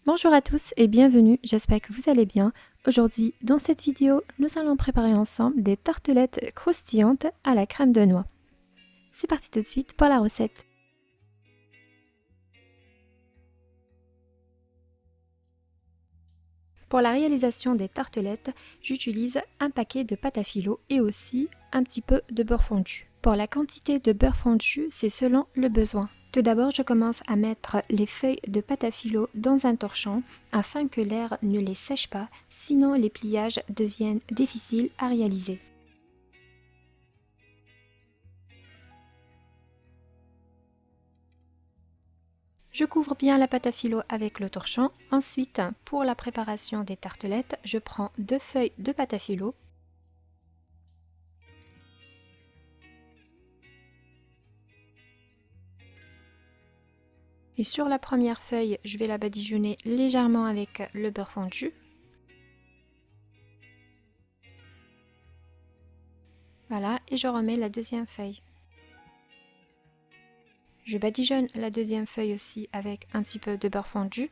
Bonjour à tous et bienvenue, j'espère que vous allez bien. Aujourd'hui, dans cette vidéo, nous allons préparer ensemble des tartelettes croustillantes à la crème de noix. C'est parti tout de suite pour la recette. Pour la réalisation des tartelettes, j'utilise un paquet de pâte à filo et aussi un petit peu de beurre fondu. Pour la quantité de beurre fondu, c'est selon le besoin. Tout d'abord, je commence à mettre les feuilles de pâte à filo dans un torchon afin que l'air ne les sèche pas, sinon les pliages deviennent difficiles à réaliser. Je couvre bien la pâte à filo avec le torchon. Ensuite, pour la préparation des tartelettes, je prends 2 feuilles de pâte à filo. Et sur la première feuille, je vais la badigeonner légèrement avec le beurre fondu. Voilà, et je remets la deuxième feuille. Je badigeonne la deuxième feuille aussi avec un petit peu de beurre fondu.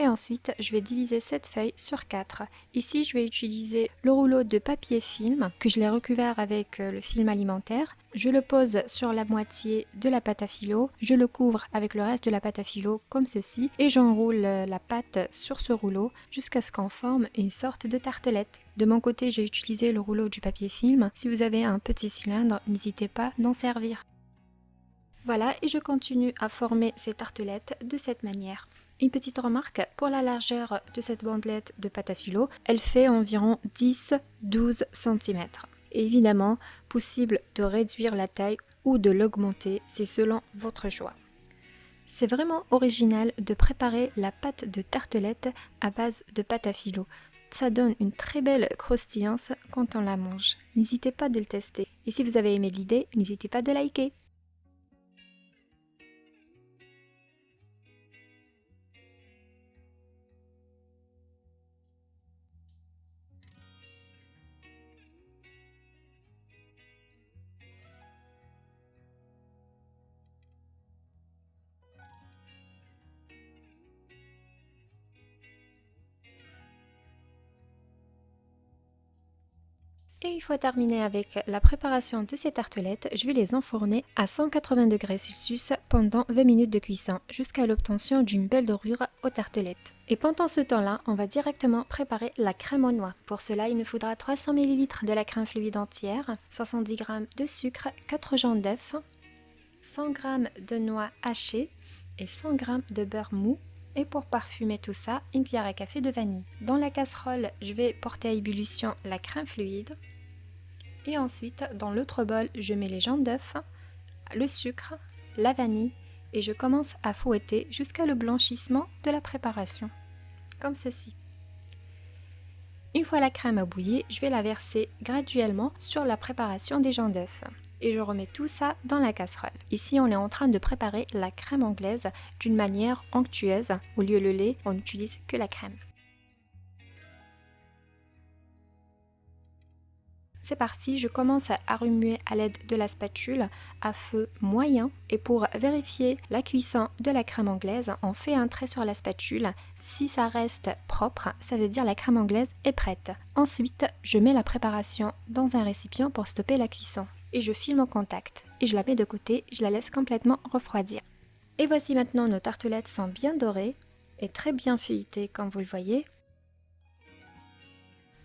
Et ensuite, je vais diviser cette feuille sur 4. Ici, je vais utiliser le rouleau de papier film que je l'ai recouvert avec le film alimentaire. Je le pose sur la moitié de la pâte à filo. Je le couvre avec le reste de la pâte à filo comme ceci. Et j'enroule la pâte sur ce rouleau jusqu'à ce qu'on forme une sorte de tartelette. De mon côté, j'ai utilisé le rouleau du papier film. Si vous avez un petit cylindre, n'hésitez pas d'en servir. Voilà, et je continue à former ces tartelettes de cette manière. Une petite remarque, pour la largeur de cette bandelette de pâte à filo, elle fait environ 10-12 cm. Évidemment, possible de réduire la taille ou de l'augmenter, c'est selon votre choix. C'est vraiment original de préparer la pâte de tartelette à base de pâte à filo. Ça donne une très belle croustillance quand on la mange. N'hésitez pas de le tester. Et si vous avez aimé l'idée, n'hésitez pas de liker. Et une fois terminé avec la préparation de ces tartelettes, je vais les enfourner à 180 degrés Celsius pendant 20 minutes de cuisson jusqu'à l'obtention d'une belle dorure aux tartelettes. Et pendant ce temps-là, on va directement préparer la crème aux noix. Pour cela, il nous faudra 300 ml de la crème fluide entière, 70 g de sucre, 4 jaunes d'œufs, 100 g de noix hachées et 100 g de beurre mou. Et pour parfumer tout ça, une cuillère à café de vanille. Dans la casserole, je vais porter à ébullition la crème fluide. Et ensuite, dans l'autre bol, je mets les jaunes d'œufs, le sucre, la vanille et je commence à fouetter jusqu'à le blanchissement de la préparation, comme ceci. Une fois la crème bouillie, je vais la verser graduellement sur la préparation des jaunes d'œufs. Et je remets tout ça dans la casserole. Ici, on est en train de préparer la crème anglaise d'une manière onctueuse. Au lieu du lait, on n'utilise que la crème. C'est parti, je commence à remuer à l'aide de la spatule à feu moyen et pour vérifier la cuisson de la crème anglaise, on fait un trait sur la spatule. Si ça reste propre, ça veut dire la crème anglaise est prête. Ensuite, je mets la préparation dans un récipient pour stopper la cuisson et je filme au contact et je la mets de côté, je la laisse complètement refroidir. Et voici maintenant nos tartelettes sont bien dorées et très bien feuilletées comme vous le voyez.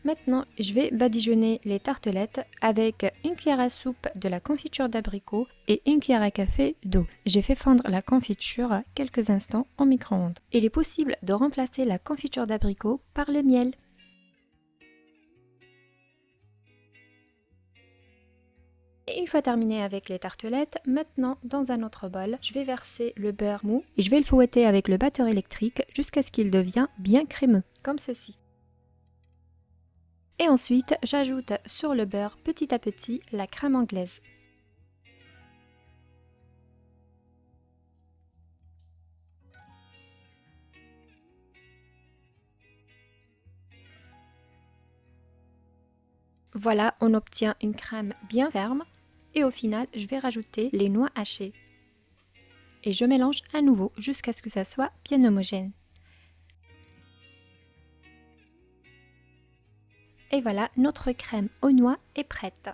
Maintenant, je vais badigeonner les tartelettes avec une cuillère à soupe de la confiture d'abricot et une cuillère à café d'eau. J'ai fait fondre la confiture quelques instants au micro-ondes. Il est possible de remplacer la confiture d'abricot par le miel. Et une fois terminé avec les tartelettes, maintenant dans un autre bol, je vais verser le beurre mou et je vais le fouetter avec le batteur électrique jusqu'à ce qu'il devienne bien crémeux, comme ceci. Et ensuite, j'ajoute sur le beurre petit à petit la crème anglaise. Voilà, on obtient une crème bien ferme Et au final, je vais rajouter les noix hachées. Et je mélange à nouveau jusqu'à ce que ça soit bien homogène. Et voilà, notre crème aux noix est prête.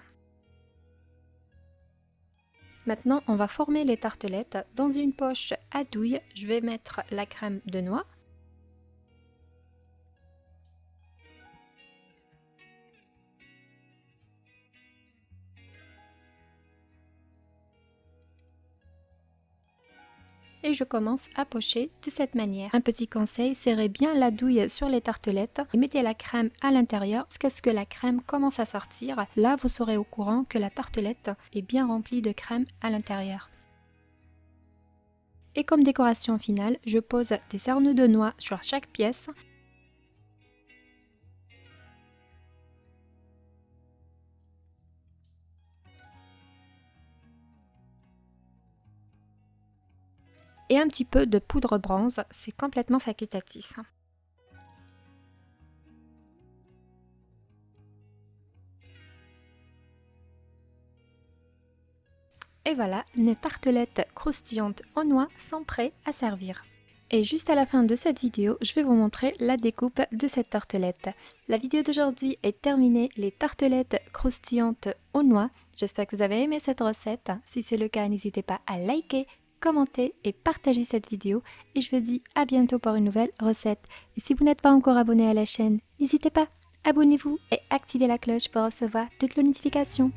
Maintenant, on va former les tartelettes. Dans une poche à douille, je vais mettre la crème de noix. Et je commence à pocher de cette manière. Un petit conseil, serrez bien la douille sur les tartelettes et mettez la crème à l'intérieur jusqu'à ce que la crème commence à sortir. Là, vous serez au courant que la tartelette est bien remplie de crème à l'intérieur. Et comme décoration finale, je pose des cerneaux de noix sur chaque pièce. Et un petit peu de poudre bronze, c'est complètement facultatif. Et voilà, nos tartelettes croustillantes aux noix sont prêtes à servir. Et juste à la fin de cette vidéo, je vais vous montrer la découpe de cette tartelette. La vidéo d'aujourd'hui est terminée, les tartelettes croustillantes aux noix. J'espère que vous avez aimé cette recette. Si c'est le cas, n'hésitez pas à liker, commenter et partager cette vidéo. Et je vous dis à bientôt pour une nouvelle recette. Et si vous n'êtes pas encore abonné à la chaîne, n'hésitez pas, abonnez-vous et activez la cloche pour recevoir toutes les notifications.